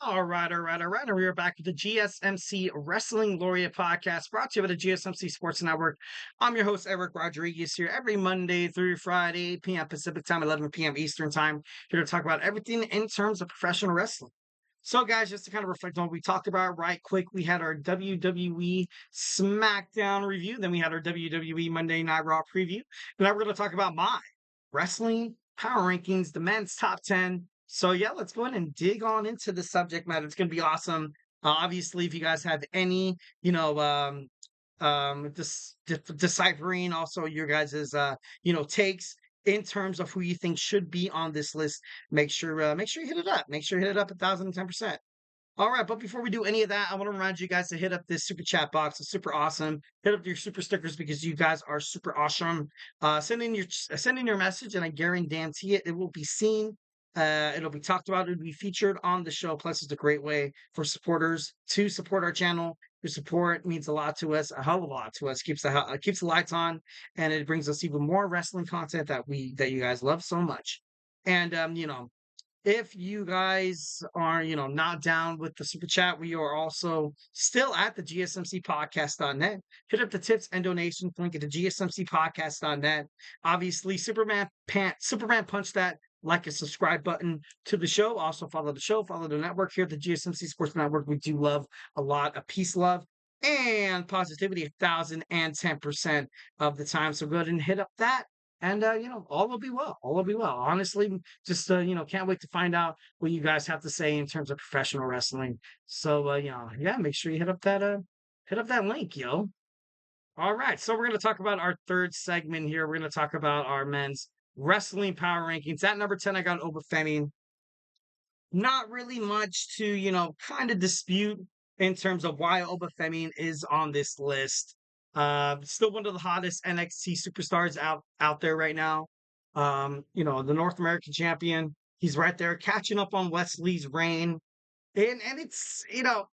All right. And we are back with the GSMC Wrestling Laureate podcast brought to you by the GSMC Sports Network. I'm your host, Eric Rodriguez, here every Monday through Friday, 8 p.m. Pacific time, 11 p.m. Eastern time, here to talk about everything in terms of professional wrestling. So, guys, just to kind of reflect on what we talked about right quick, we had our WWE SmackDown review, then we had our WWE Monday Night Raw preview. And now we're going to talk about my wrestling power rankings, the men's top 10. So yeah, let's go ahead and dig on into the subject matter. It's going to be awesome. Obviously, if you guys have any, deciphering also your guys's, takes in terms of who you think should be on this list, make sure you hit it up. Make sure you hit it up 1,010%. All right, but before we do any of that, I want to remind you guys to hit up this super chat box. It's super awesome. Hit up your super stickers because you guys are super awesome. Send in your message, and I guarantee it will be seen. It'll be talked about. It'll be featured on the show. Plus, it's a great way for supporters to support our channel. Your support means a lot to us, a hell of a lot to us. Keeps the lights on, and it brings us even more wrestling content that you guys love so much. And if you guys are, not down with the super chat, we are also still at the GSMCpodcast.net. Hit up the tips and donations link at the GSMCpodcast.net. Obviously, Superman punch that like and subscribe button to the show. Also follow the show, follow the network here at the GSMC Sports Network. We do love a lot of peace, love, and positivity 1,010% of the time. So go ahead and hit up that. And all will be well. All will be well. Honestly, just can't wait to find out what you guys have to say in terms of professional wrestling. So yeah, make sure you hit up that link, yo. All right, so we're gonna talk about our third segment here. We're gonna talk about our men's wrestling power rankings. At number 10, I got Obafemi. Not really much to kind of dispute in terms of why Obafemi is on this list. Still one of the hottest NXT superstars out there right now. The North American champion. He's right there catching up on Wesley's reign. And it's,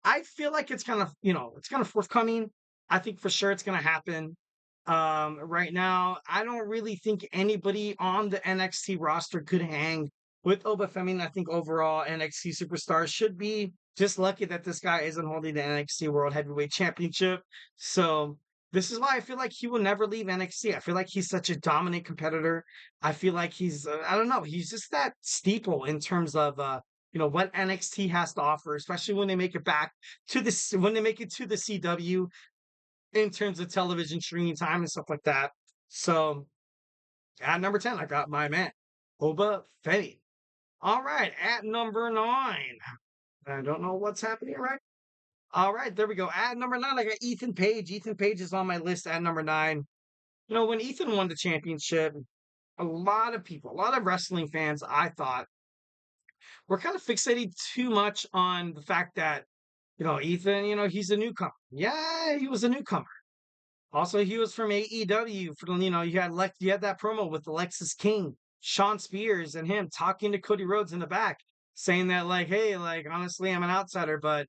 I feel like it's kind of, it's kind of forthcoming. I think for sure it's gonna happen. Right now, I don't really think anybody on the NXT roster could hang with Obafemi. I think overall NXT superstars should be just lucky that this guy isn't holding the NXT World Heavyweight Championship. So this is why I feel like he will never leave NXT. I feel like he's such a dominant competitor. I feel like he's, I don't know, he's just that steeple in terms of, what NXT has to offer, especially when they make it back to this, when they make it to the CW in terms of television streaming time and stuff like that. So at number 10, I got my man, Oba Femi. All right, at number 9. I don't know what's happening, right? All right, there we go. At number 9, I got Ethan Paige. Ethan Paige is on my list at number 9. When Ethan won the championship, a lot of people, a lot of wrestling fans, I thought, were kind of fixated too much on the fact that, Ethan, he's a newcomer. Yeah, he was a newcomer. Also, he was from AEW. You had that promo with Alexis King, Sean Spears, and him talking to Cody Rhodes in the back, saying that like, hey, like honestly, I'm an outsider, but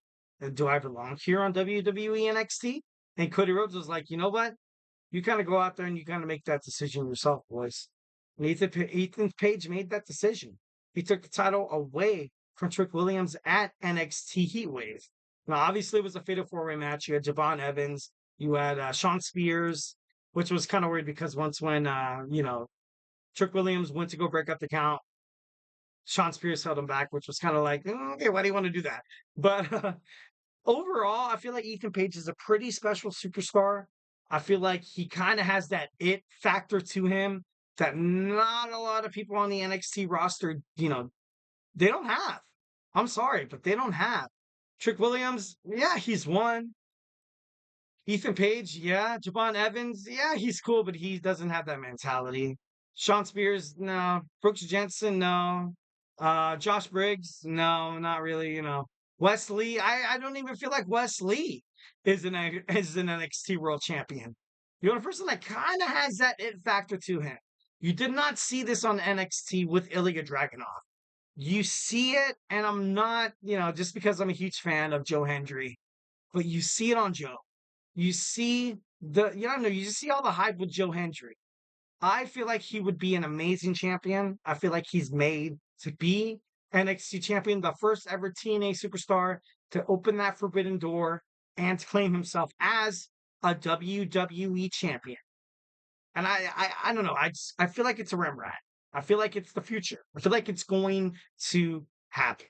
do I belong here on WWE NXT? And Cody Rhodes was like, you know what? You kind of go out there and you kind of make that decision yourself, boys. And Ethan Page made that decision. He took the title away from Trick Williams at NXT Heatwave. Now, obviously, it was a fatal four-way match. You had Javon Evans, you had Sean Spears, which was kind of weird because when Trick Williams went to go break up the count, Sean Spears held him back, which was kind of like, okay, why do you want to do that? But overall, I feel like Ethan Page is a pretty special superstar. I feel like he kind of has that it factor to him that not a lot of people on the NXT roster, they don't have. I'm sorry, but they don't have. Trick Williams, yeah, he's won. Ethan Page, yeah. Javon Evans, yeah, he's cool, but he doesn't have that mentality. Sean Spears, no. Brooks Jensen, no. Josh Briggs, no, not really, Wesley, I don't even feel like Wesley is an NXT World Champion. The only person that kind of has that it factor to him. You did not see this on NXT with Ilya Dragunov. You see it, and I'm not, just because I'm a huge fan of Joe Hendry, but you see it on Joe. You see you just see all the hype with Joe Hendry. I feel like he would be an amazing champion. I feel like he's made to be NXT champion, the first ever TNA superstar to open that forbidden door and to claim himself as a WWE champion. And I don't know. I feel like it's a rim rat. I feel like it's the future. I feel like it's going to happen.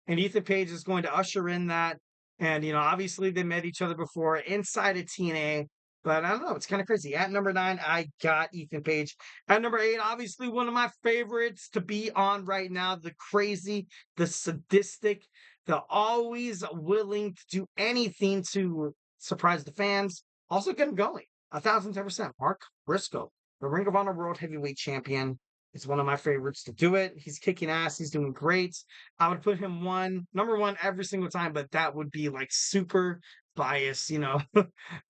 And Ethan Page is going to usher in that. And obviously they met each other before inside of TNA. But I don't know. It's kind of crazy. At number 9, I got Ethan Page. At number 8, obviously one of my favorites to be on right now. The crazy, the sadistic, the always willing to do anything to surprise the fans. Also get him going. 1,010%. Mark Risco, the Ring of Honor World Heavyweight Champion, is one of my favorites to do it. He's kicking ass. He's doing great. I would put him number one every single time, but that would be like super biased,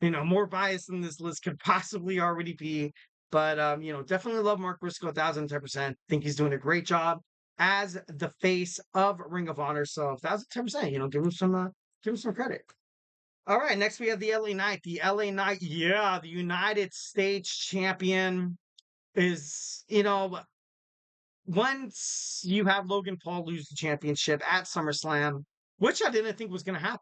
more biased than this list could possibly already be. But definitely love Mark Risco 1,010%. Think he's doing a great job as the face of Ring of Honor. So 1,010%, give him some credit. All right, next we have the LA Knight. The LA Knight, the United States champion is, once you have Logan Paul lose the championship at SummerSlam, which I didn't think was going to happen.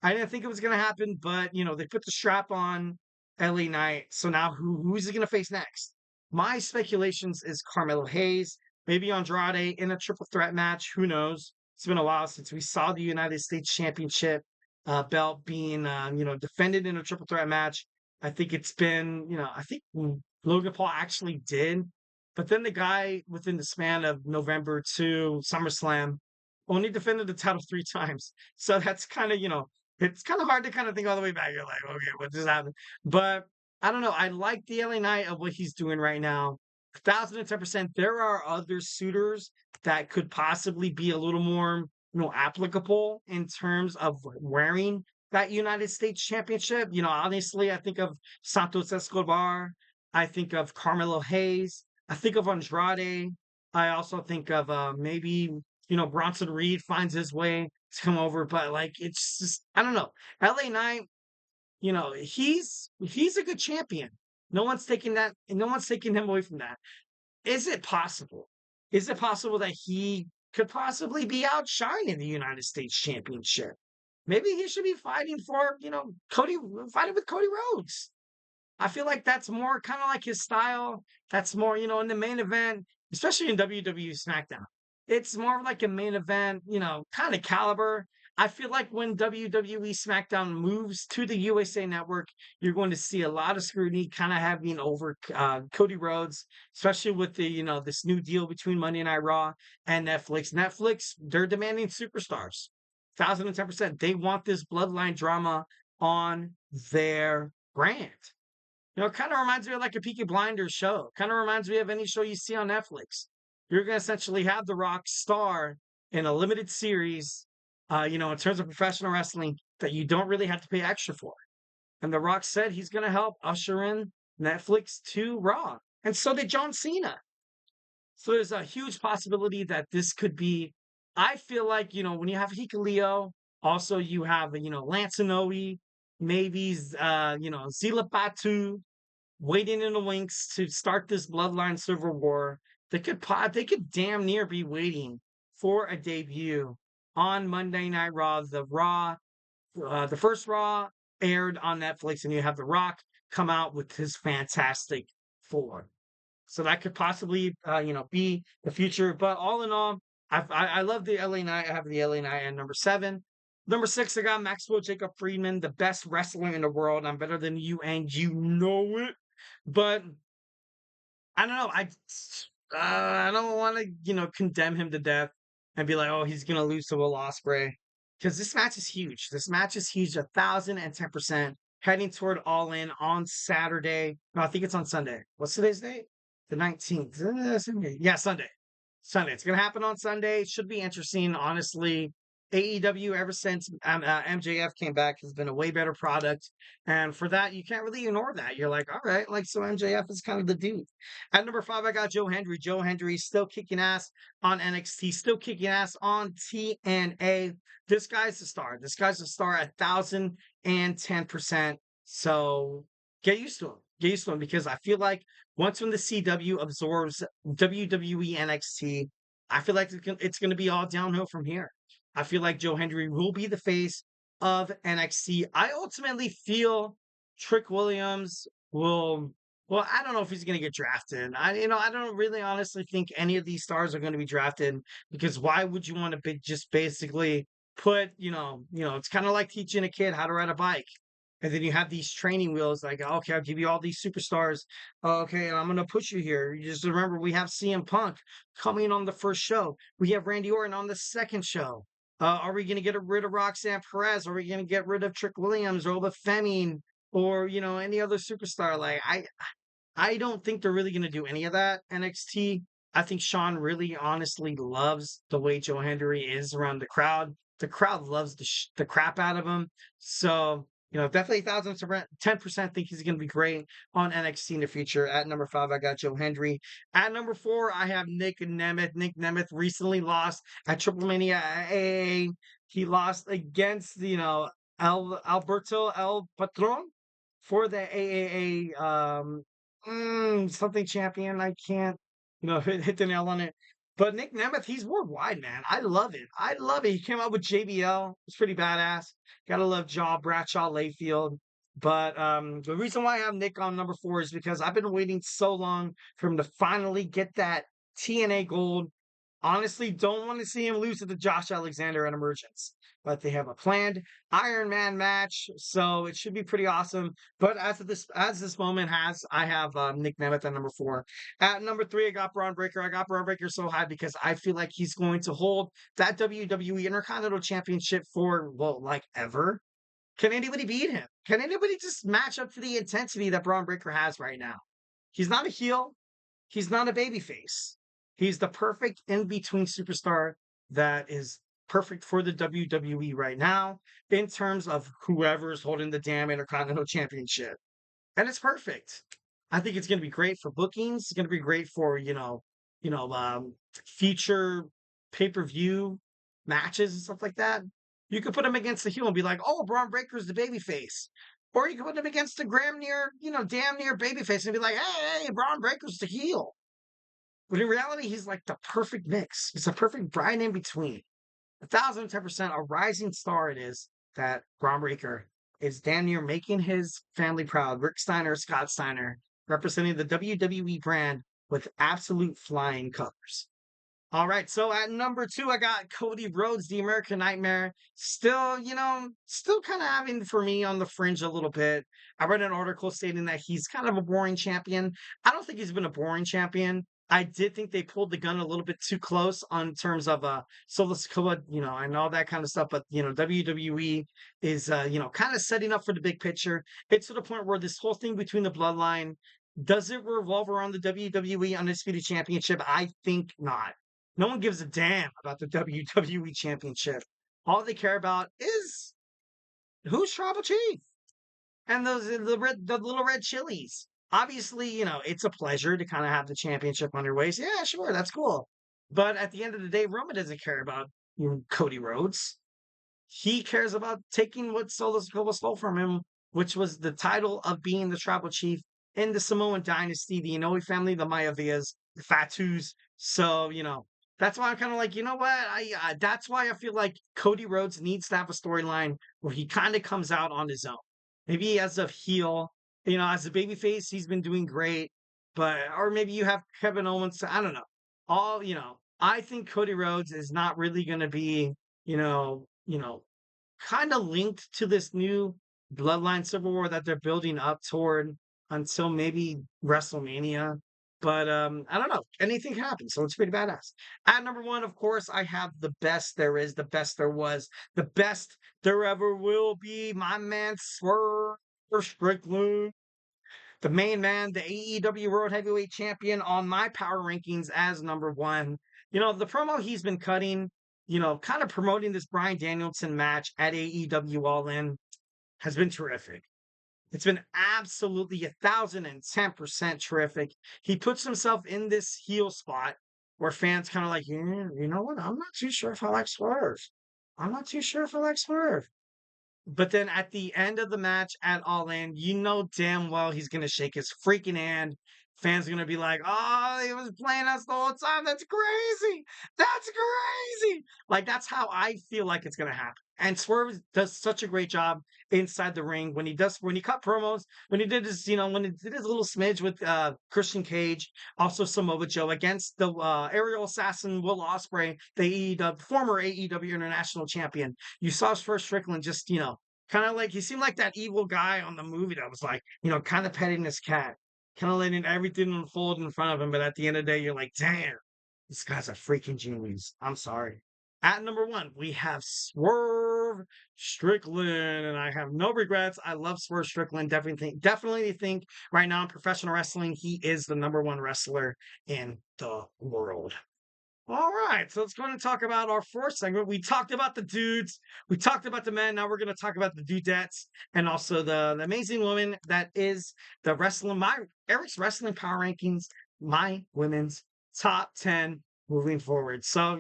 I didn't think it was going to happen, but, they put the strap on LA Knight. So now who's he going to face next? My speculations is Carmelo Hayes, maybe Andrade in a triple threat match. Who knows? It's been a while since we saw the United States Championship belt being, defended in a triple threat match. I think it's been, I think Logan Paul actually did, but then the guy within the span of November to SummerSlam only defended the title 3 times. So that's kind of, it's kind of hard to kind of think all the way back. You're like, okay, what just happened? But I don't know. I like the LA Knight of what he's doing right now. 1,010%. There are other suitors that could possibly be a little more, applicable in terms of wearing that United States Championship. Honestly, I think of Santos Escobar. I think of Carmelo Hayes. I think of Andrade. I also think of maybe, Bronson Reed finds his way to come over. But like, it's just, I don't know. LA Knight, he's a good champion. No one's taking that, and no one's taking him away from that. Is it possible? Is it possible that he could possibly be outshining the United States Championship? Maybe he should be fighting for, fighting with Cody Rhodes. I feel like that's more kind of like his style. That's more, in the main event, especially in WWE SmackDown. It's more like a main event, kind of caliber. I feel like when WWE SmackDown moves to the USA Network, you're going to see a lot of scrutiny kind of having over Cody Rhodes, especially with the, this new deal between Monday Night Raw and Netflix. Netflix, they're demanding superstars. 1,010%. They want this bloodline drama on their brand. It kind of reminds me of like a Peaky Blinders show. Kind of reminds me of any show you see on Netflix. You're going to essentially have The Rock star in a limited series, in terms of professional wrestling that you don't really have to pay extra for. And The Rock said he's going to help usher in Netflix to Raw. And so did John Cena. So there's a huge possibility that this could be, I feel like, when you have Hikuleo, also you have, Lance Inoue, maybe, Zila Batu, waiting in the wings to start this bloodline civil war. They could damn near be waiting for a debut on Monday Night Raw. The first Raw aired on Netflix, and you have The Rock come out with his Fantastic Four. So that could possibly, be the future. But all in all, I love the LA Knight. I have the LA Knight at number 7. Number 6, I got Maxwell Jacob Friedman, the best wrestler in the world. I'm better than you, and you know it. But I don't know. I don't want to, condemn him to death and be like, oh, he's gonna lose to Will Ospreay, because this match is huge. This match is huge. 1,010%. Heading toward All In on Saturday. No, I think it's on Sunday. What's today's date? The 19th. Yeah, Sunday. Sunday. It's gonna happen on Sunday. It should be interesting, honestly. AEW ever since MJF came back has been a way better product, and for that you can't really ignore that. You're like, all right, like, so MJF is kind of the dude. At number 5, I got Joe Hendry. Joe Hendry still kicking ass on NXT, still kicking ass on TNA. This guy's a star. This guy's a star at 1,010%. So get used to him. Get used to him, because I feel like once when the CW absorbs WWE NXT, I feel like it's gonna be all downhill from here. I feel like Joe Hendry will be the face of NXT. I ultimately feel Trick Williams will. Well, I don't know if he's going to get drafted. I don't really honestly think any of these stars are going to be drafted because why would you want to just basically put, it's kind of like teaching a kid how to ride a bike. And then you have these training wheels like, okay, I'll give you all these superstars. Okay, and I'm going to push you here. You just remember we have CM Punk coming on the first show. We have Randy Orton on the second show. Are we going to get rid of Roxanne Perez? Are we going to get rid of Trick Williams or Oba Femi or, any other superstar? Like, I don't think they're really going to do any of that. NXT. I think Sean really honestly loves the way Joe Hendry is around the crowd. The crowd loves the crap out of him. So, definitely 10% think he's going to be great on NXT in the future. At number 5, I got Joe Hendry. At number 4, I have Nick Nemeth. Nick Nemeth recently lost at Triple Mania AA. He lost against, Alberto El Patron for the AAA something champion. I can't, hit the nail on it. But Nick Nemeth, he's worldwide, man. I love it. I love it. He came out with JBL. It's pretty badass. Gotta love Bradshaw, Layfield. But the reason why I have Nick on number 4 is because I've been waiting so long for him to finally get that TNA gold. Honestly, don't want to see him lose to the Josh Alexander at Emergence. But they have a planned Iron Man match, so it should be pretty awesome. But as this moment has, I have Nick Nemeth at number 4. At number 3, I got Braun Breaker. I got Braun Breaker so high because I feel like he's going to hold that WWE Intercontinental Championship for, well, like ever. Can anybody beat him? Can anybody just match up to the intensity that Braun Breaker has right now? He's not a heel. He's not a babyface. He's the perfect in-between superstar that is perfect for the WWE right now in terms of whoever's holding the damn Intercontinental Championship. And it's perfect. I think it's going to be great for bookings. It's going to be great for, future pay-per-view matches and stuff like that. You could put him against the heel and be like, oh, Braun Breaker's the babyface. Or you could put him against the damn near babyface and be like, hey, Braun Breaker's the heel. But in reality, he's like the perfect mix. It's a perfect bride in between. 1,010% a rising star it is that Braun Breaker is damn near making his family proud. Rick Steiner, Scott Steiner, representing the WWE brand with absolute flying colors. All right, so at number 2, I got Cody Rhodes, the American Nightmare. Still, still kind of having for me on the fringe a little bit. I read an article stating that he's kind of a boring champion. I don't think he's been a boring champion. I did think they pulled the gun a little bit too close on terms of Solo Sikoa, and all that kind of stuff. But WWE is kind of setting up for the big picture. It's to the point where this whole thing between the bloodline does it revolve around the WWE Undisputed Championship? I think not. No one gives a damn about the WWE Championship. All they care about is who's tribal chief and the little red chilies. Obviously, it's a pleasure to kind of have the championship on your waist. Yeah, sure, that's cool. But at the end of the day, Roman doesn't care about Cody Rhodes. He cares about taking what Solo Sikoa stole from him, which was the title of being the tribal chief in the Samoan dynasty, the Inoue family, the Mayavias, the Fatus. So, that's why I'm kind of like, you know what? That's why I feel like Cody Rhodes needs to have a storyline where he kind of comes out on his own. Maybe as a heel, as a babyface, he's been doing great, or maybe you have Kevin Owens. I don't know. I think Cody Rhodes is not really going to be, kind of linked to this new Bloodline Civil War that they're building up toward until maybe WrestleMania. But I don't know. Anything can happen, so it's pretty badass. At number 1, of course, I have the best there is, the best there was, the best there ever will be. My man Swerve Strickland, the main man, the AEW World Heavyweight Champion, on my power rankings as number 1. The promo he's been cutting, kind of promoting this Bryan Danielson match at AEW All In has been terrific. It's been absolutely 1,010% terrific. He puts himself in this heel spot where fans kind of like, yeah, you know what? I'm not too sure if I like Swerve. I'm not too sure if I like Swerve. But then at the end of the match at All In, you know damn well he's going to shake his freaking hand fans are gonna be like, "Oh, he was playing us the whole time. That's crazy. That's crazy." Like that's how I feel like it's gonna happen. And Swerve does such a great job inside the ring when he cut promos, when he did his, when he did his little smidge with Christian Cage, also Samoa Joe against the aerial assassin Will Ospreay, the former AEW International Champion. You saw first Strickland just, kind of like he seemed like that evil guy on the movie that was like, kind of petting his cat, kind of letting everything unfold in front of him. But at the end of the day, you're like, damn, this guy's a freaking genius. I'm sorry. At number one, we have Swerve Strickland, and I have no regrets. I love Swerve Strickland. Definitely think right now in professional wrestling, he is the number one wrestler in the world. All right, so let's go ahead and talk about our fourth segment. We talked about the dudes, we talked about the men. Now we're going to talk about the dudettes and also the amazing woman that is the wrestling. My Eric's wrestling power rankings, my women's top 10 moving forward. So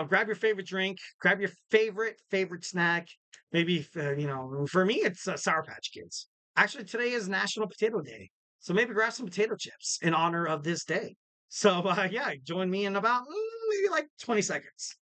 grab your favorite drink, grab your favorite snack. Maybe for me it's Sour Patch Kids. Actually, today is National Potato Day, so maybe grab some potato chips in honor of this day. So yeah, join me in about maybe like 20 seconds.